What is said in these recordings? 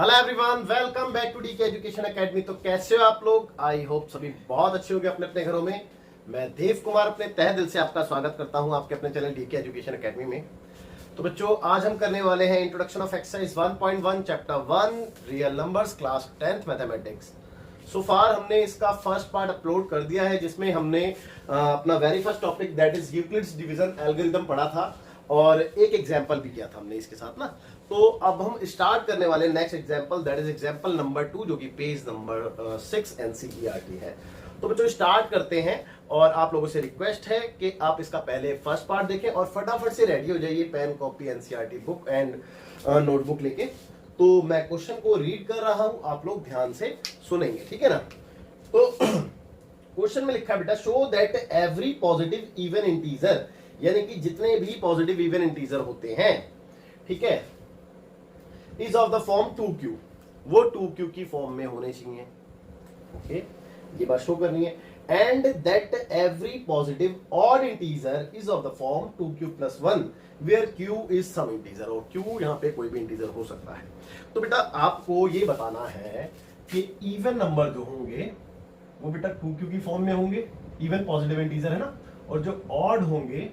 Hello everyone, welcome back to DK education academy. तो कैसे हो आप लोग? आई होप सभी बहुत अच्छे होंगे अपने अपने घरों में। मैं देव कुमार अपने तहे दिल से आपका स्वागत करता हूं आपके अपने चैनल डीके एजुकेशन एकेडमी में। तो बच्चों, आज हम करने वाले हैं introduction of exercise 1.1 chapter 1 real numbers class 10th mathematics. So far हमने इसका फर्स्ट पार्ट अपलोड कर दिया है, जिसमें हमने अपना very first topic that is Euclid's division algorithm पढ़ा था और एक एग्जाम्पल भी किया था हमने इसके साथ ना। तो अब हम स्टार्ट करने वाले next example that is example number 2, जो कि पेज नंबर 6 एनसीईआरटी है। तो बच्चों स्टार्ट करते हैं और आप लोगों से रिक्वेस्ट है कि आप इसका पहले फर्स्ट पार्ट देखें और फटाफट से रेडी हो जाइए pen copy NCERT book and notebook लेके। तो मैं क्वेश्चन को रीड कर रहा हूं, आप लोग ध्यान से सुनेंगे, ठीक है ना। तो क्वेश्चन में लिखा है बेटा, show that every positive even integer, यानी कि जितने भी पॉजिटिव इवन इंटीजर होते हैं, ठीक है, is of the form 2q, वो 2q की फॉर्म में होने चाहिए। ओके, ये बात शो करनी है। And that every positive odd integer is of the form 2q plus 1 where q is some integer, और q यहां पे कोई भी इंटीजर हो सकता है। तो बेटा आपको ये बताना है कि इवन नंबर जो होंगे वो बेटा 2q की फॉर्म में होंगे, इवन पॉजिटिव इंटीजर है ना, और जो ऑड होंगे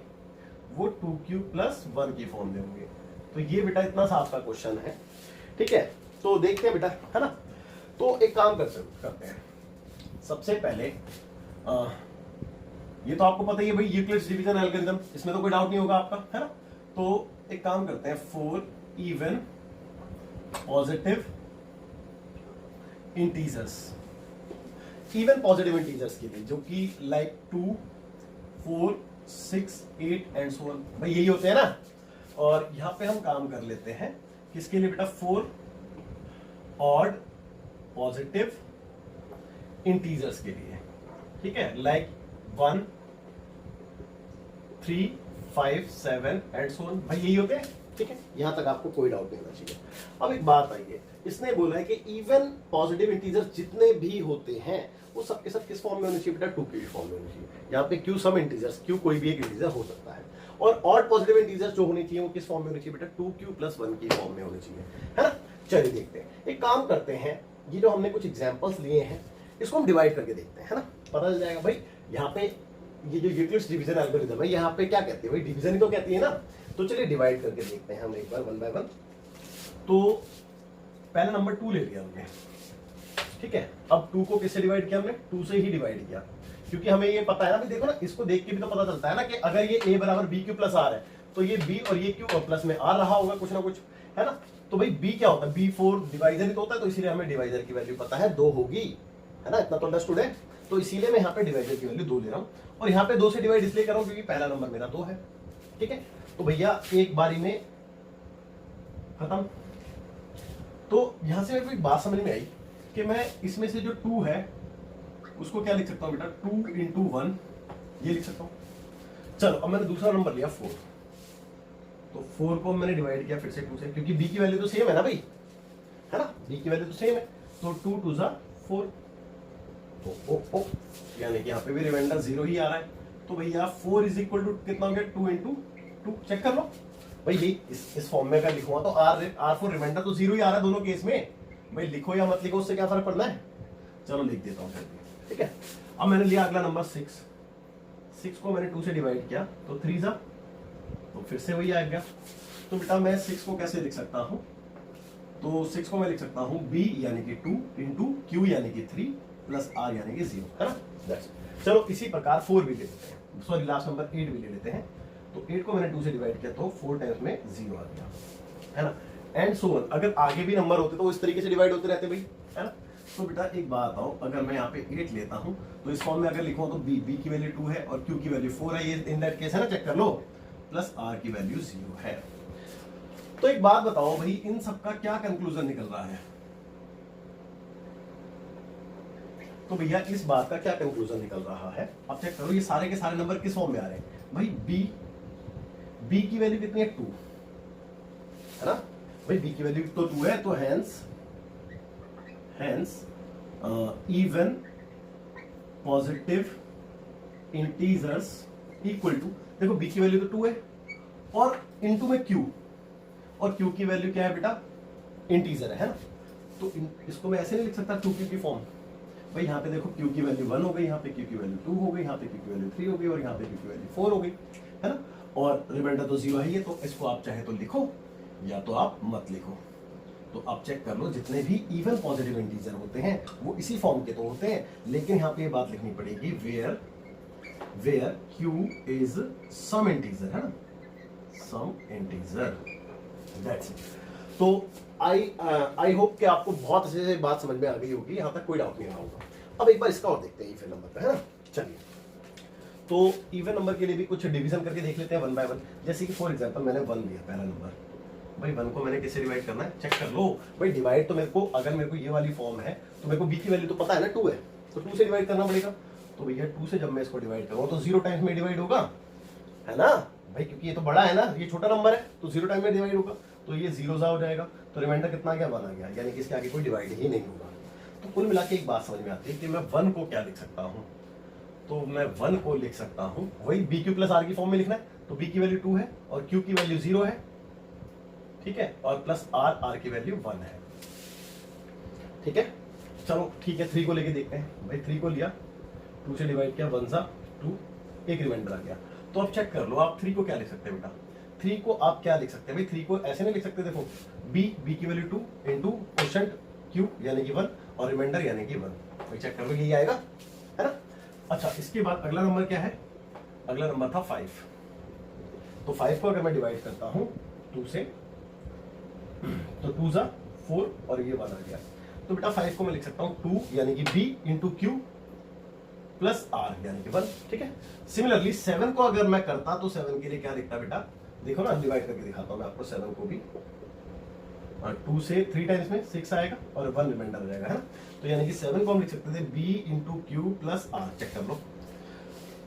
वो 2q प्लस 1 की फॉर्म में होंगे। तो ये बेटा इतना सा आपका क्वेश्चन है, ठीक है। तो देखते हैं बेटा, है ना। तो एक काम करते हैं, सबसे पहले ये तो आपको पता ही है भाई, यूक्लिड्स डिवीजन एल्गोरिथम, इसमें तो कोई डाउट नहीं होगा आपका, है ना। तो एक काम करते हैं, 4 even positive integers, even positive integers के लिए, जो कि लाइक 2, 4, 6, 8 एंड सो ऑन, भाई यही होते हैं ना। और यहां पे हम काम कर लेते हैं किसके लिए बेटा, 4 ऑड पॉजिटिव इंटीजर्स के लिए, ठीक है, लाइक 1, 3, 5, 7 एंड सो ऑन, भाई यही होते हैं, ठीक है। यहां तक आपको कोई डाउट नहीं होना चाहिए। अब एक बात आई है, इसने बोला है कि इवन पॉजिटिव इंटीजर जितने भी होते हैं वो सबके सब किस फॉर्म में होने चाहिए बेटा, 2q की फॉर्म में होनी चाहिए। यहाँ पे q सम इंटीजर्स, q कोई भी एक इंटीजर हो सकता है। और ऑड पॉजिटिव इंटीजर जो होनी चाहिए वो किस फॉर्म में होनी चाहिए बेटा, 2q प्लस 1 की फॉर्म में होनी चाहिए, है ना। चलिए देखते हैं, एक काम करते हैं, ये जो हमने कुछ एग्जाम्पल्स लिए हैं इसको हम डिवाइड करके देखते हैं, है ना। पता चल जाएगा भाई, यहाँ पे ये जो यूक्लिड्स डिवीजन एल्गोरिथम है यहाँ पे क्या कहती है भाई, डिवीजन ही तो कहती है ना। तो चलिए डिवाइड करके देखते हैं हम एक बार 1 बाय 1। तो पहला नंबर 2 ले लिया हमने, ठीक है। अब 2 को किससे डिवाइड किया हमने, 2 से ही डिवाइड किया, क्योंकि हमें ये पता है ना, देखो ना, इसको देख के भी तो पता चलता है ना कि अगर ये a बराबर बी क्यू प्लस आर है तो ये b और ये q और प्लस में r रहा होगा कुछ ना कुछ, है ना। तो भाई b क्या होता है, b4 डिवाइजर ही तो होता है, तो इसीलिए हमें डिवाइजर की वैल्यू पता है 2 होगी, है ना। इतना तो अंडरस्टूड है। तो इसीलिए मैं यहाँ पे डिवाइजर की वैल्यू 2 ले रहा हूँ, और यहाँ पे 2 से डिवाइड इसलिए कर रहा हूँ क्योंकि पहला नंबर मेरा 2 है, ठीक है। तो भैया एक बारी में खत्म। तो यहां से मेरे को एक बात समझ में आई कि मैं इसमें से जो 2 है उसको क्या लिख सकता हूं बेटा, 2 इंटू 1 ये लिख सकता हूं। चलो अब मैंने दूसरा नंबर लिया 4, तो 4 को मैंने डिवाइड किया फिर से 2 से, क्योंकि b की वैल्यू तो सेम है ना भाई, है ना, b की वैल्यू तो सेम है। तो 2 2 जा 4, ओ यानी कि यहाँ पे भी रिमाइंडर 0 ही आ रहा है। तो भैया 4 इज इक्वल टू कितना हो गया, 2 इंटू 2, चेक कर लो भाई। ये इस फॉर्म में अगर लिखूंगा तो R4 रिमाइंडर तो 0 ही आ रहा है दोनों केस में, भाई लिखो या मत लिखो उससे क्या फर्क पड़ना है। चलो लिख देता हूँ फिर भी, ठीक है। अब मैंने लिया अगला नंबर 6 को मैंने 2 से डिवाइड किया तो 3 जा, तो फिर से वही आ गया। तो बेटा मैं 6 को कैसे लिख सकता हूँ, तो 6 को मैं लिख सकता हूँ b यानी कि 2 इंटू q यानी कि 3 प्लस r यानी कि 0, है ना। चलो इसी प्रकार 4 भी ले लेते हैं, सॉरी लास्ट नंबर 8 भी ले लेते हैं। तो 8 को मैंने 2 से डिवाइड किया तो 4 टाइम्स में 0 आ गया, है ना। एंड सो ऑन, अगर आगे भी नंबर होते तो इस तरीके से डिवाइड होते रहते भाई, है ना। तो बेटा एक बात आओ, अगर मैं यहाँ पे 8 लेता हूँ तो इस फॉर्म में अगर लिखूं तो b की वैल्यू 2 है और q की वैल्यू 4 है, ये इन दैट केस है ना, चेक कर लो, प्लस r की वैल्यू 0 है। तो एक बात बताओ भाई, इन सबका क्या कंक्लूजन निकल रहा है, तो भैया इस बात का क्या कंक्लूजन निकल रहा है, अब चेक करो ये सारे के सारे नंबर किस फॉर्म में आ रहे हैं भाई। b की वैल्यू कितनी है, 2, है ना भाई, b की वैल्यू तो 2 है, तो hence even positive integers equal to, देखो b की वैल्यू तो 2 है और इनटू में q, और q की वैल्यू क्या है बेटा, इंटीजर है ना। तो इसको मैं ऐसे नहीं लिख सकता 2q की फॉर्म। भाई यहाँ पे देखो q की वैल्यू 1 हो गई, यहाँ पे q की वैल्यू 2 हो गई, यहाँ पे q की वैल्यू 3 हो गई और यहाँ पे q की वैल्यू 4 हो गई, है ना। और रिमाइंडर तो 0 है ये, तो इसको आप चाहे तो लिखो या तो आप मत लिखो। तो आप चेक कर लो, जितने भी इवन पॉजिटिव इंटीजर होते हैं वो इसी फॉर्म के तो होते हैं, लेकिन यहाँ पे ये बात लिखनी पड़ेगी where q is some integer, है ना, सम इंटीजर, दैट्स इट। तो आई होप कि आपको बहुत अच्छे से बात समझ में आ गई होगी, यहाँ तक कोई डाउट नहीं रहा होगा। अब एक बार इसका और देखते हैं इवन नंबर पे, है ना। चलिए, तो इवन नंबर के लिए भी कुछ डिवीजन करके देख लेते हैं 1 बाय 1। जैसे कि फॉर एग्जांपल मैंने 1 लिया पहला नंबर, भाई 1 को मैंने किससे डिवाइड करना है, चेक कर लो भाई। डिवाइड तो मेरे को, अगर मेरे को ये वाली फॉर्म है तो मेरे को b की वैल्यू तो पता है ना 2 है, तो 2 से डिवाइड करना पड़ेगा। तो भैया 2 से जब मैं इसको डिवाइड करूँ तो 0 टाइम्स में डिवाइड होगा, है ना भाई, क्योंकि ये तो बड़ा है ना, ये छोटा नंबर है, तो 0 टाइम में डिवाइड होगा, तो ये 0 हो जाएगा, तो रिमाइंडर कितना आ गया, 1 आ गया, यानी कि इसके आगे कोई डिवाइड ही नहीं होगा। तो कुल मिला के एक बात समझ में आती है कि मैं 1 को क्या लिख सकता हूँ, तो मैं 1 को लिख सकता हूँ वही BQ प्लस R की फॉर्म में लिखना है, तो B की वैल्यू 2 है और Q की वैल्यू 0 है, ठीक है, और प्लस R की वैल्यू 1 है, ठीक है। चलो ठीक है, 3 को लेके देखते हैं भाई। 3 को लिया, 2 से डिवाइड किया, 1 सा 2, एक रिमाइंडर आ गया। तो अब चेक कर लो आप 3 को क्या लिख सकते हैं बेटा, 3 को आप क्या लिख सकते हैं भाई, 3 को ऐसे नहीं लिख सकते, देखो B की वैल्यू 2 इंटू क्वोशंट Q यानी कि 1 और रिमाइंडर यानी कि 1, भाई चेक कर लो यही आएगा, है ना। अच्छा, इसके बाद अगला नंबर क्या है, अगला नंबर था 5। तो 5 को अगर मैं डिवाइड करता हूं 2 से, तो 2 सा 4 और ये 1 आ गया, तो बेटा 5 को मैं लिख सकता हूं 2 यानी कि B into Q plus R यानी कि 1, ठीक है। सिमिलरली 7 को अगर मैं करता तो 7 के लिए क्या लिखता बेटा, देखो ना, डिवाइड करके दिखाता हूं मैं आपको 7 को भी, और 2 से 3 टाइम्स में 6 आएगा और 1 रिमाइंडर आ जाएगा, है ना। तो यानी कि 7 को हम लिख सकते थे B into Q plus R, check कर लो।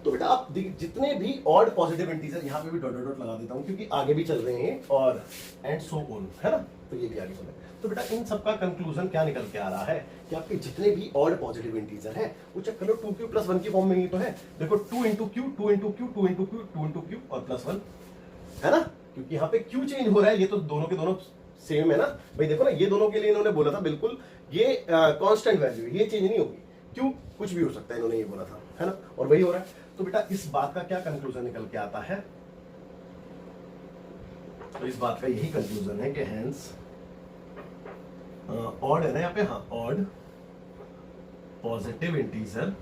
तो बेटा आप जितने भी ऑड पॉजिटिव इंटीजर, यहाँ पे भी डॉट डॉट लगा देता हूँ क्योंकि आगे भी चल रहे हैं, और एंड सो ऑन, है ना, तो ये भी आगे चल रहे हैं। तो बेटा इन सब का कंक्लूजन क्या निकल के आ रहा है कि आपके जितने भी ऑड पॉजिटिव इंटीजर हैं वो चेक कर लो 2q प्लस 1 की फॉर्म में ही तो है। देखो 2 into Q, 2 into Q, 2 into Q, 2 into Q और प्लस 1, है ना, क्योंकि यहाँ पे q चेंज हो रहा है, ये तो दोनों के दोनों सेम है ना भाई। देखो ना, ये दोनों के लिए इन्होंने बोला था बिल्कुल ये कांस्टेंट वैल्यू, ये चेंज नहीं होगी, क्यों कुछ भी हो सकता है, इन्होंने ये बोला था, है ना, और वही हो रहा है। तो बेटा इस बात का क्या कंक्लूजन निकल के आता है, तो इस बात का यही कंक्लूजन है कि हेंस ऑड है ना यहाँ पे, हाँ, odd positive integer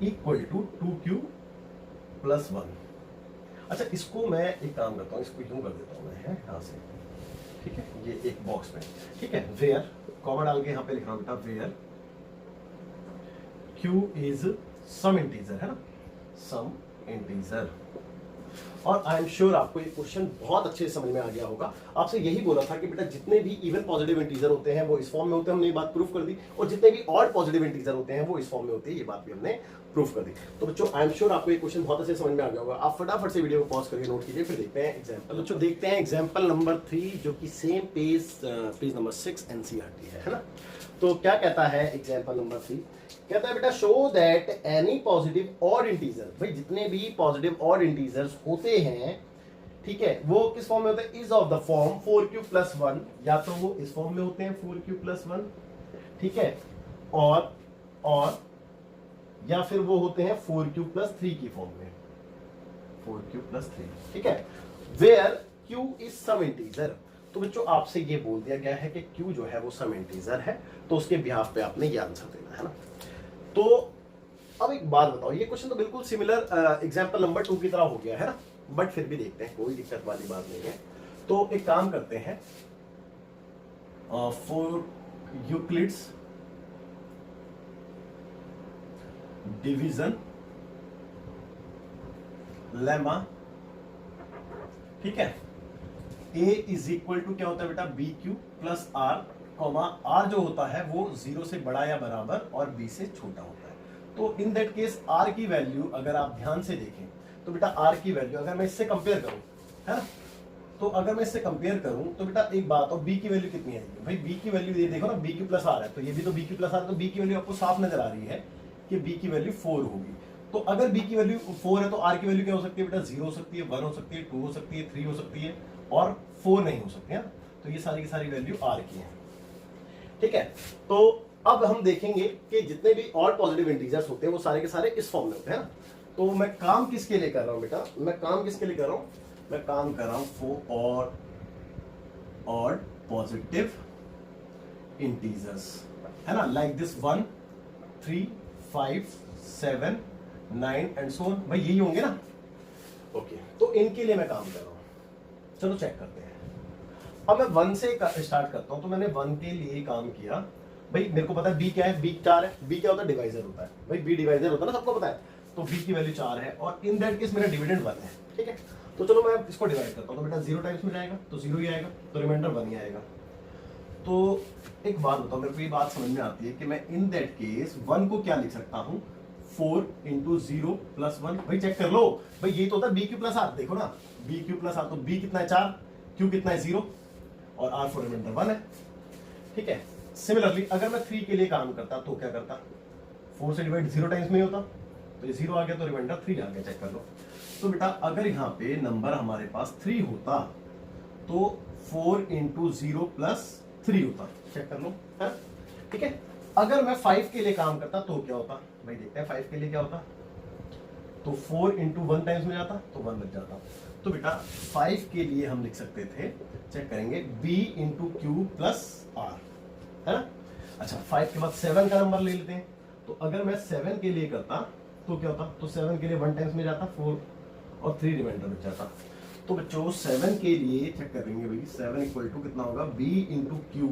equal to 2q plus 1। अच्छा, इसको मैं एक काम करता हूँ, इसको यूं कर देता हूँ मैं यहाँ से, ठीक है, ये एक बॉक्स में, ठीक है, वेयर कॉमा डाल के यहाँ पे लिख रहा हूँ बेटा, where q is some integer, है ना, सम इंटीजर। और आई एम श्योर आपको ये क्वेश्चन बहुत अच्छे से समझ में आ गया होगा। आपसे यही बोला था कि बेटा जितने भी इवन पॉजिटिव इंटीजर होते हैं वो इस फॉर्म में होते हैं, हमने ये बात प्रूफ कर दी, और जितने भी ऑड पॉजिटिव इंटीजर होते हैं वो इस फॉर्म में होते हैं, ये बात भी हमने प्रूफ कर दी। तो बच्चों आई एम श्योर आपको ये क्वेश्चन बहुत अच्छे से समझ में आ गया होगा। आप फटाफट से वीडियो को पॉज करके नोट कीजिए, फिर देखते हैं एग्जाम्पल। बच्चों देखते हैं एग्जाम्पल नंबर 3, जो कि सेम पेज नंबर 6 NCERT है ना। तो क्या कहता है एग्जाम्पल नंबर 3, कहता है बेटा show that any positive odd integer, भाई जितने भी पॉजिटिव ऑड इंटीजर्स होते हैं, ठीक है, वो किस फॉर्म में होते हैं, is of the form 4q plus 1, या तो वो इस फॉर्म में होते हैं 4q प्लस 1, ठीक है, और या फिर वो होते हैं 4q प्लस 3 की फॉर्म में, 4q प्लस 3, ठीक है, where q is some integer. तो बच्चों आपसे ये बोल दिया गया है कि q जो है वो सम इंटीजर है, तो उसके बिहाफ पे आपने ये आंसर देना है ना। तो अब एक बात बताओ, ये क्वेश्चन तो बिल्कुल सिमिलर एग्जांपल नंबर 2 की तरह हो गया है ना, बट फिर भी देखते हैं, कोई दिक्कत वाली बात नहीं है। तो एक काम करते हैं, फॉर यूक्लिड्स डिवीजन लेमा, ठीक है, a इज इक्वल टू क्या होता है बेटा, BQ प्लस R, R जो होता है वो 0 से बड़ा या बराबर और B से छोटा होता है। तो इन दैट केस R की वैल्यू अगर आप ध्यान से देखें तो बेटा R की वैल्यू अगर मैं इससे कंपेयर करूं, है ना, तो अगर मैं इससे कंपेयर करूं तो बेटा एक बात, और B की वैल्यू कितनी आएगी भाई, B की वैल्यू ये देखो ना, BQ प्लस R है, तो ये भी तो BQ प्लस R है, तो B की वैल्यू आपको साफ नजर आ रही है कि B की वैल्यू 4 होगी। तो अगर B की वैल्यू 4 है तो R की वैल्यू क्या हो सकती है बेटा, 0 हो सकती है, 1 हो सकती है, 2 हो सकती है, 3 हो सकती है, और 4 नहीं हो सकती है। तो ये सारी की सारी वैल्यू R की है, ठीक है, तो अब हम देखेंगे कि जितने भी ऑड पॉजिटिव इंटीजर्स होते हैं वो सारे के सारे इस फॉर्म में होते हैं ना। तो मैं काम किसके लिए कर रहा हूं बेटा, मैं काम किसके लिए कर रहा हूं, मैं काम कर रहा हूं फॉर ऑड पॉजिटिव इंटीजर्स, है ना, like this 1 3 5 7 9 and so on. भाई यही होंगे ना। ओके, तो इनके लिए मैं काम कर रहा हूं। चलो चेक करते हैं। अब मैं 1 से स्टार्ट करता हूं। तो मैंने 1 के लिए काम किया। भाई मेरे को पता है b क्या है, b 4 है। b क्या होता है, डिवाइजर होता है। भाई b डिवाइजर होता है ना, सबको पता है। तो b की वैल्यू 4 है और इन दैट केस मेरा डिविडेंड 1 है। ठीक है, तो चलो मैं इसको डिवाइड करता हूं। तो बेटा 0 टाइम्स में जाएगा तो 0 ही आएगा, तो रिमाइंडर 1 ही आएगा। तो एक बात बताओ, मेरे को ये बात समझ में आती है कि मैं इन दैट केस 1 को क्या लिख सकता हूं, 4 इंटू 0 प्लस 1। भाई चेक कर लो, भाई ये तो होता है बी क्यू प्लस आर। देखो ना, बी क्यू प्लस आर, तो बी कितना है 4, क्यू कितना है 0 और आर फॉर रिमाइंडर 1 है। ठीक है, सिमिलरली अगर मैं 3 के लिए काम करता तो क्या करता, 4 से डिवाइड 0 टाइम्स में होता, तो ये 0 आ गया तो रिमाइंडर 3 आ गया। चेक कर लो। तो बेटा अगर यहाँ पे नंबर हमारे पास 3 होता तो 4 इंटू 0 प्लस 3 होता। चेक कर लो, है। ठीक है, अगर मैं 5 के लिए काम करता तो क्या होता, भाई देखते हैं 5 के लिए क्या होता। तो 4 इंटू 1 टाइम्स में जाता तो 1 लग जाता। तो बेटा 5 के लिए हम लिख सकते थे, चेक करेंगे, b into Q plus R, है ना। अच्छा, 5 के बाद 7 का नंबर ले लेते हैं। तो अगर मैं 7 के लिए करता तो क्या होता, तो 7 के लिए 1 टाइम्स में जाता 4 और 3 रिमाइंडर बच जाता। तो बच्चों 7 के लिए चेक करेंगे भाई, 7 इक्वल टू कितना होगा, b into Q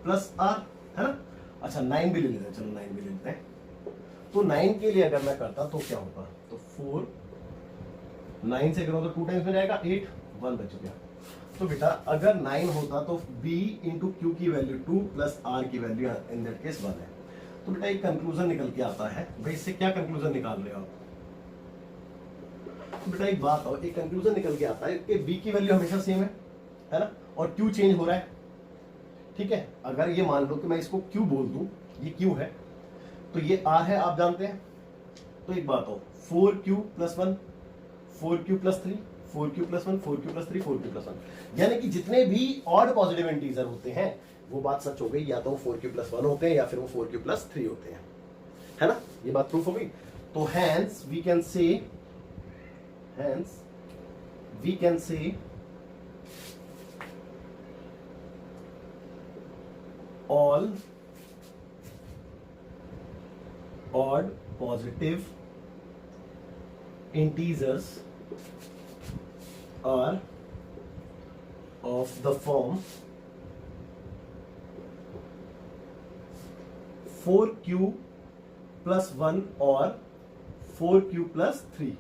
plus R, है ना। अच्छा 9 भी ले लेते हैं, चलो 9 भी ले लेते हैं। तो 9 के लिए अगर मैं करता तो क्या होता, तो 4 9 से करो तो 2 टाइम्स में जाएगा 8, 1 बच गया। तो बेटा अगर 9 होता तो b इंटू क्यू की वैल्यू 2 प्लस r की वैल्यू इन दैट केस 1 है। तो बेटा एक कंक्लूजन निकल के आता है। भाई इससे क्या कंक्लूजन निकाल रहे हो आप, तो बेटा एक बात और, एक कंक्लूजन निकल के आता है कि b की वैल्यू हमेशा सेम है ना, और q चेंज हो रहा है। ठीक है, अगर ये मान लो कि मैं इसको q बोल दूं, ये q है तो ये r है, आप जानते हैं। तो एक बात हो, 4q plus 1, 4q plus 3, 4q plus 1, 4q plus 3, 4q plus 1, यानी कि जितने भी ऑड पॉजिटिव इंटीजर होते हैं वो बात सच हो गई, या तो 4q प्लस 1 होते हैं या फिर वो 4q प्लस 3 होते हैं, है ना। ये बात प्रूफ हो गई। तो hence we can say all odd positive integers are of the form 4q plus 1 or 4q plus 3,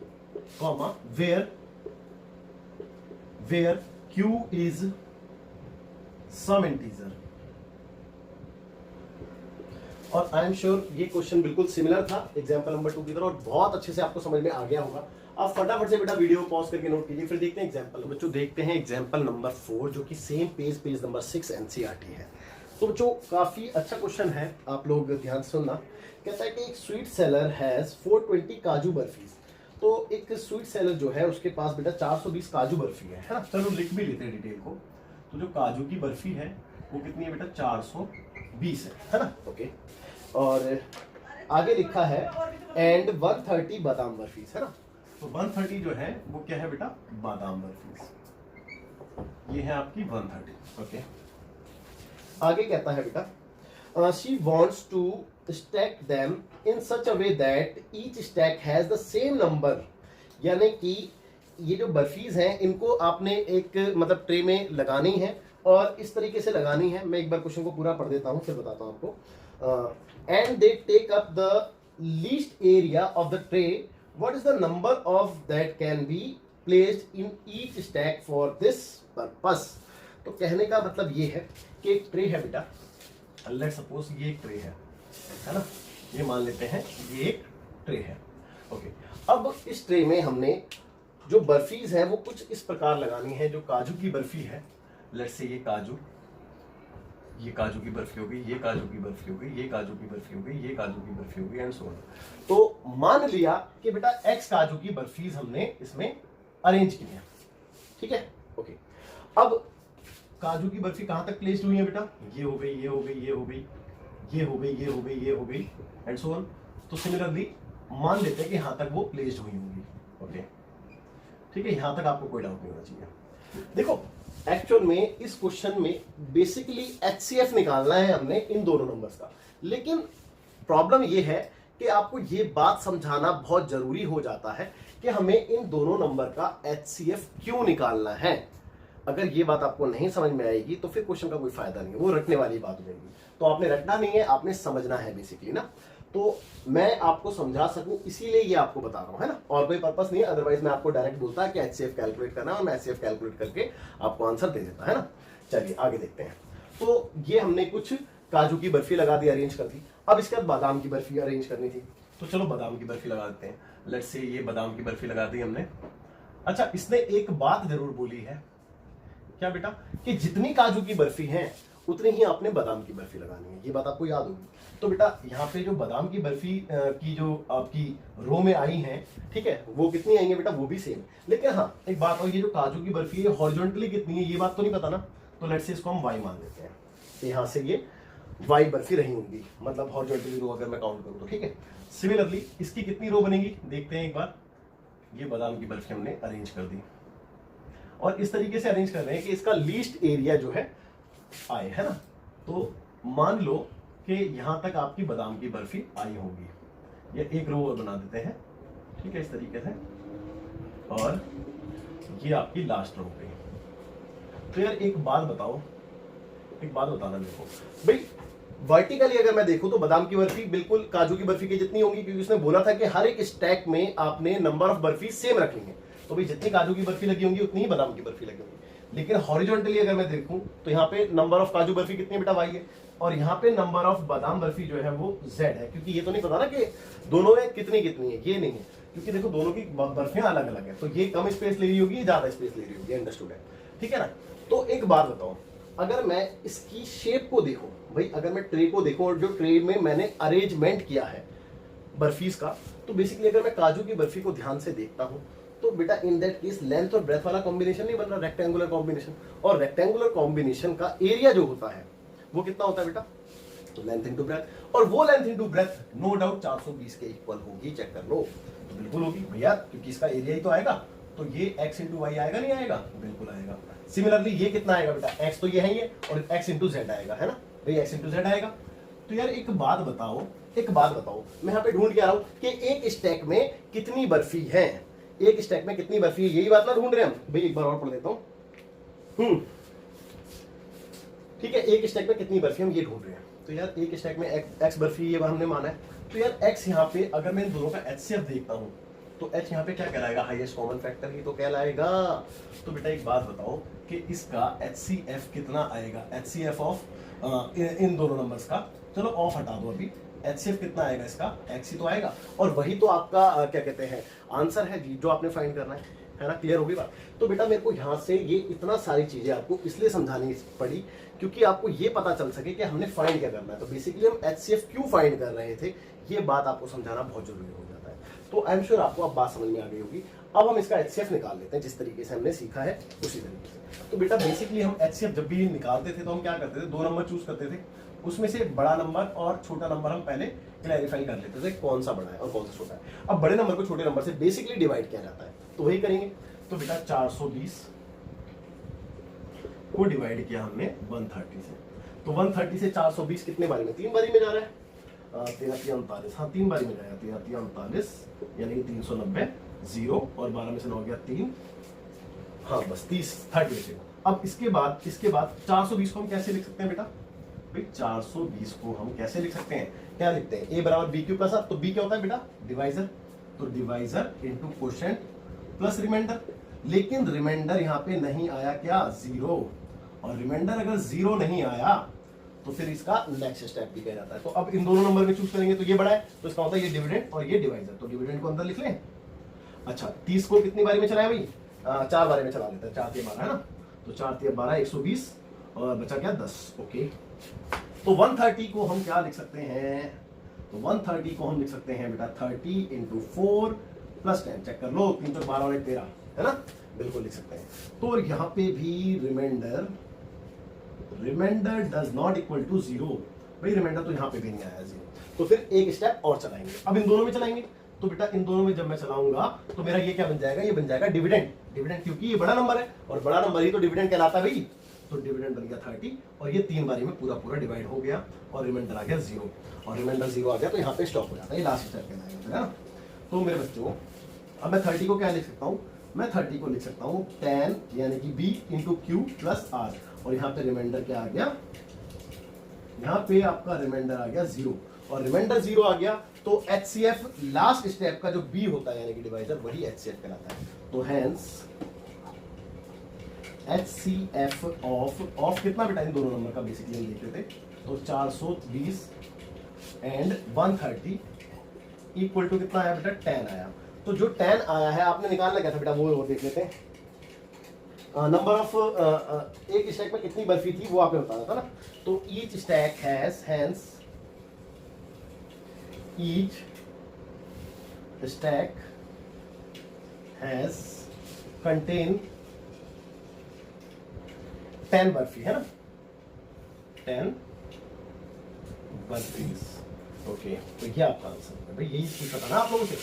comma where q is some integer। और आई एम श्योर ये क्वेश्चन बिल्कुल सिमिलर था एग्जाम्पल नंबर 2 की तरह और बहुत अच्छे से आपको समझ में आ गया होगा। आप फटाफट से बेटा वीडियो पॉज करके नोट कीजिए, फिर देखते हैं एग्जाम्पल। बच्चों देखते हैं एग्जाम्पल नंबर 4 जो कि सेम पेज नंबर 6 एनसीईआरटी है। तो बच्चों काफी अच्छा क्वेश्चन है, आप लोग ध्यान से सुनना। कहता है कि एक स्वीट सेलर हैज 420 काजू बर्फीज। तो एक स्वीट सेलर जो है उसके पास बेटा 420 काजू बर्फी है ना। चलो लिख भी लेते हैं डिटेल को। तो जो काजू की बर्फी है वो कितनी है बेटा, 420 है ना। ओके, और आगे लिखा है एंड 130 बादाम बर्फीज, है ना। तो 130 जो है वो क्या है बेटा, बादाम बर्फीज। ये है आपकी 130। ओके, आगे कहता है बेटा she wants to stack them in such a way that each stack has the same number. यानी कि ये जो बर्फीज हैं इनको आपने एक मतलब ट्रे में लगानी है और इस तरीके से लगानी है। मैं एक बार क्वेश्चन को पूरा पढ़ देता हूँ फिर बताता हूँ आपको। And they take up the least area of the tray, what is the number of that can be placed in each stack for this purpose. तो कहने का मतलब ये है कि एक ट्रे है बेटा, लेट्स सपोज ये एक ट्रे है ना, ये मान लेते हैं ये एक ट्रे है। ओके, अब इस ट्रे में हमने जो बर्फीज है वो कुछ इस प्रकार लगानी है। जो काजू की बर्फी है, लेट्स से ये काजू की बर्फी हो गई, ये काजू की बर्फी हो गई, ये काजू की बर्फी हो गई, ये काजू की बर्फी हो गई एंड सो ऑन। तो मान लिया कि बेटा एक्स काजू की बर्फीज हमने इसमें अरेंज की है। ठीक है, ओके। अब काजू की बर्फी कहां तक प्लेस्ड हुई है बेटा? ये हो गई, ये हो गई, ये हो गई, ये हो गई, ये हो गई, ये हो गई एंड सो ऑन। तो सिमिलरली मान लेते हैं कि यहां तक वो प्लेस्ड हुई होंगी। ओके ठीक है, यहां तक आपको कोई डाउट नहीं होना चाहिए। देखो एक्चुअल में इस क्वेश्चन में बेसिकली HCF निकालना है हमने इन दोनों नंबर्स का, लेकिन प्रॉब्लम ये है कि आपको ये बात समझाना बहुत जरूरी हो जाता है कि हमें इन दोनों नंबर का HCF क्यों निकालना है। अगर ये बात आपको नहीं समझ में आएगी तो फिर क्वेश्चन का कोई फायदा नहीं है, वो रटने वाली बात हो जाएगी। तो आपने रटना नहीं है, आपने समझना है बेसिकली ना। तो मैं आपको समझा सकूं इसीलिए ये आपको बता रहा हूं, है ना, और कोई पर्पस नहीं है। अदरवाइज मैं आपको डायरेक्ट बोलता है कि HCF कैलकुलेट करना है और मैं HCF कैलकुलेट करके आपको आंसर दे देता है ना। चलिए आगे देखते हैं। तो ये हमने कुछ काजू की बर्फी लगा दी, अरेंज कर दी। अब इसके बाद बादाम की बर्फी अरेंज करनी थी, तो चलो बादाम की बर्फी लगा देते हैं। लेट्स से ये बादाम की बर्फी लगा दी हमने। अच्छा, इसने एक बात जरूर बोली है, क्या बेटा? कि जितनी काजू की बर्फी है उतनी ही आपने बादाम की बर्फी लगानी है। ये बात आपको याद होगी। तो बेटा यहाँ पे जो बादाम की बर्फी की जो आपकी रो में आई है, ठीक है, वो कितनी आई है बेटा? वो भी सेम। लेकिन हाँ एक बात, और ये जो काजू की बर्फी है हॉरिजॉन्टली कितनी है ये बात तो नहीं पता ना। तो लेट्स से इसको हम y मान लेते हैं। तो यहाँ से ये y बर्फी रही होंगी, मतलब हॉरिजॉन्टली रो अगर मैं काउंट करूँ तो, ठीक है। सिमिलरली इसकी कितनी रो बनेगी देखते हैं एक बार। ये बादाम की बर्फी हमने अरेंज कर दी और इस तरीके से अरेंज कर रहे हैं कि इसका लीस्ट एरिया जो है आए, है ना। तो मान लो कि यहां तक आपकी बादाम की बर्फी आई होगी। ये एक रो और बना देते हैं, ठीक है, इस तरीके से, और ये आपकी लास्ट रो गई। तो यार एक बात बताओ, एक बात बताना मेरे को भाई, वर्टिकली अगर मैं देखूं तो बादाम की बर्फी बिल्कुल काजू की बर्फी की जितनी होगी, क्योंकि उसने बोला था कि हर एक स्टैक में आपने नंबर ऑफ बर्फी सेम रखनी है। तो भाई जितनी काजू की बर्फी लगी होंगी उतनी ही बादाम की बर्फी लगी होंगी। लेकिन हॉरिजॉन्टली अगर मैं देखूं तो यहाँ पे नंबर ऑफ काजू बर्फी कितनी बेटा? y है, और यहाँ पे नंबर ऑफ बादाम बर्फी जो है वो z है। क्योंकि ये तो नहीं पता ना कि दोनों में कितनी कितनी है, ये नहीं है, क्योंकि देखो दोनों की बर्फियां अलग अलग है। तो ये कम स्पेस ले रही होगी, ज्यादा स्पेस ले रही होगी, अंडरस्टूड है, ठीक है ना। तो एक बात बताओ, अगर मैं इसकी शेप को देखूं भाई, अगर मैं ट्रे को देखूं और जो ट्रे में मैंने अरेंजमेंट किया है बर्फीज का, तो बेसिकली अगर मैं काजू की बर्फी को ध्यान से देखता हूं तो बेटा इन दैट केस लेंथ और ब्रेथ वाला कॉम्बिनेशन नहीं बन रहा, रेक्टेंगुलर कॉम्बिनेशन। और रेक्टेंगुलर कॉम्बिनेशन का एरिया जो होता है वो कितना होता है बेटा? तो लेंथ इनटू ब्रेथ, और वो length into breadth no doubt 420 के इक्वल होगी, चेक कर लो। तो बिल्कुल होगी भैया, क्योंकि इसका एरिया ही तो आएगा। तो ये x इंटू वाई आएगा, नहीं आएगा? बिल्कुल आएगा। सिमिलरली ये कितना आएगा बेटा? x तो ये है ये, और x इंटू जेड आएगा, है ना भाई, x इंटू जेड आएगा। तो यार एक बात बताओ, एक बात बताओ, मैं यहाँ पे ढूंढ के आ रहा हूँ कि एक स्टैक में कितनी बर्फी है, एक स्टैक में कितनी बर्फी है, यही बात ना ढूंढ रहे हैं हम भाई। एक बार और पढ़ देता हूं, ठीक है, एक स्टैक में कितनी बर्फी हम ये ढूंढ रहे हैं। तो यार एक स्टैक में x बर्फी ये हमने माना है। तो यार x यहाँ पे अगर मैं इन दोनों का HCF देखता हूं तो h यहाँ पे क्या कहलाएगा? हाईएस्ट कॉमन फैक्टर ही तो कहलाएगा। तो बेटा एक बात बताओ कि इसका HCF कितना आएगा? HCF ऑफ इन दोनों नंबर्स का, चलो ऑफ हटा दो अभी, HCF कितना आएगा इसका? x ही तो आएगा, और वही तो आपका क्या कहते हैं आंसर है जी, जो आपने फाइंड करना है ना। क्लियर होगी बात? तो बेटा मेरे को यहाँ से ये इतना सारी चीजें आपको इसलिए समझानी पड़ी क्योंकि आपको ये पता चल सके कि हमने फाइंड क्या करना है। तो बेसिकली हम HCF क्यों फाइंड कर रहे थे, ये बात आपको समझाना बहुत जरूरी हो जाता है। तो आई एम श्योर आपको अब बात समझ में आ गई होगी। अब हम इसका HCF निकाल लेते हैं, जिस तरीके से हमने सीखा है उसी तरीके से। तो बेटा बेसिकली हम HCF जब भी निकालते थे तो हम क्या करते थे? दो नंबर चूज करते थे, उसमें से बड़ा नंबर और छोटा नंबर हम पहले क्लैरिफाई कर लेते थे कौन सा बड़ा है और कौन सा छोटा है। अब बड़े नंबर को छोटे नंबर से बेसिकली डिवाइड किया जाता है, तो वही करेंगे। तो बेटा 420 को डिवाइड किया हमने 130 से, तो 130 से 420 कितने बारी में? 3 बारी में जा रहा है। 13 हाँ 3 बारी में जाएगा, 13 यानी कि 390, 0 और 12 में से 9 गया 3, हाँ बस 30 बचेगा। अब इसके बाद 420 को हम कैसे लिख सकते हैं बेटा? भाई 420 को हम कैसे लिख सकते हैं? क्या लिखते हैं? a बराबर बी क्यू प्लस आर। तो b क्या होता है बेटा? डिवाइजर। तो divisor into quotient plus remainder. लेकिन रिमाइंडर यहाँ पे नहीं आया क्या? 0। और रिमाइंडर अगर 0 नहीं आया तो फिर इसका नेक्स्ट स्टेप भी कहा जाता है। तो अब इन दोनों नंबर में चूज करेंगे तो ये बड़ा है, तो इसका होता है ये डिविडेंड और ये डिवाइजर। तो डिविडेंड को अंदर लिख लें। अच्छा 30 को कितनी बारी में चलाया भाई? 4 बारी में चला लेते हैं, 4 3 12 है ना। तो 4 3 12 120 और बचा क्या? 10। ओके, तो 130 को हम क्या लिख सकते हैं? तो 130 को हम लिख सकते हैं बेटा 30 इंटू 4 प्लस 10। चेक कर लो, 3 तो 12 और 13 है ना, बिल्कुल लिख सकते हैं। तो यहाँ पे भी remainder remainder does not equal to 0, भाई रिमाइंडर तो यहाँ पे भी नहीं आया 0, तो फिर एक स्टेप और चलाएंगे। अब इन दोनों में चलाएंगे, तो बेटा इन दोनों में जब मैं चलाऊंगा तो मेरा ये क्या बन जाएगा, ये बन जाएगा डिविडेंड। डिविडेंड क्योंकि ये बड़ा नंबर है और बड़ा नंबर ही तो डिविडेंड कहलाता है भाई। तो डिविडेंड बन गया 30 और ये 3 बारी में पूरा पूरा डिवाइड हो गया और रिमाइंडर आ गया 0, और रिमाइंडर 0 आ गया तो यहाँ पे स्टॉप हो जाता है, ये लास्ट स्टेप कहलाएगा, है ना। तो मेरे बच्चों अब मैं 30 को क्या लिख सकता हूँ, मैं 30 को लिख सकता हूँ tan यानी कि b into Q plus R, और यहाँ पे रिमाइंडर क्या आ गया, यहाँ पे आपका रिमाइंडर आ गया 0, और रिमाइंडर 0 आ गया तो HCF लास्ट स्टेप का जो b होता है यानी कि डिवाइजर, वही HCF कहलाता है। तो हेंस HCF ऑफ कितना बेटा, इन दोनों नंबर का बेसिकली हम देख लेते, तो 420 एंड 130 इक्वल टू कितना आया बेटा, 10 आया। तो जो 10 आया है आपने निकालना क्या था बेटा, वो देख लेते हैं। नंबर ऑफ एक स्टैक में कितनी बर्फी थी वो आपने बताया था ना, तो each stack has, hence each stack has contain 10 barfi, है ना, 10 बर्फीज। ओके, तो ये आपका आंसर है भाई, यही पूछा था ना आप लोगों से।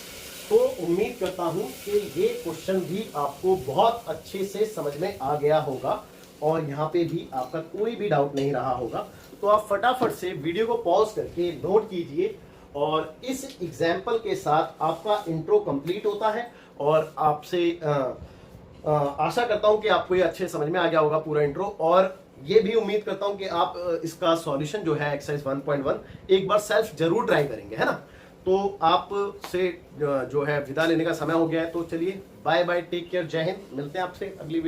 तो उम्मीद करता हूं कि ये क्वेश्चन भी आपको बहुत अच्छे से समझ में आ गया होगा और यहाँ पे भी आपका कोई भी डाउट नहीं रहा होगा। तो आप फटाफट से वीडियो को पॉज करके नोट कीजिए, और इस एग्जाम्पल के साथ आपका इंट्रो कंप्लीट होता है, और आपसे आशा करता हूं कि आपको ये अच्छे समझ में आ गया होगा पूरा इंट्रो, और ये भी उम्मीद करता हूं कि आप इसका सॉल्यूशन जो है एक्सरसाइज 1.1 एक बार सेल्फ जरूर ट्राई करेंगे, है ना। तो आप से जो है विदा लेने का समय हो गया है, तो चलिए बाय बाय, टेक केयर, जय हिंद, मिलते हैं आपसे अगली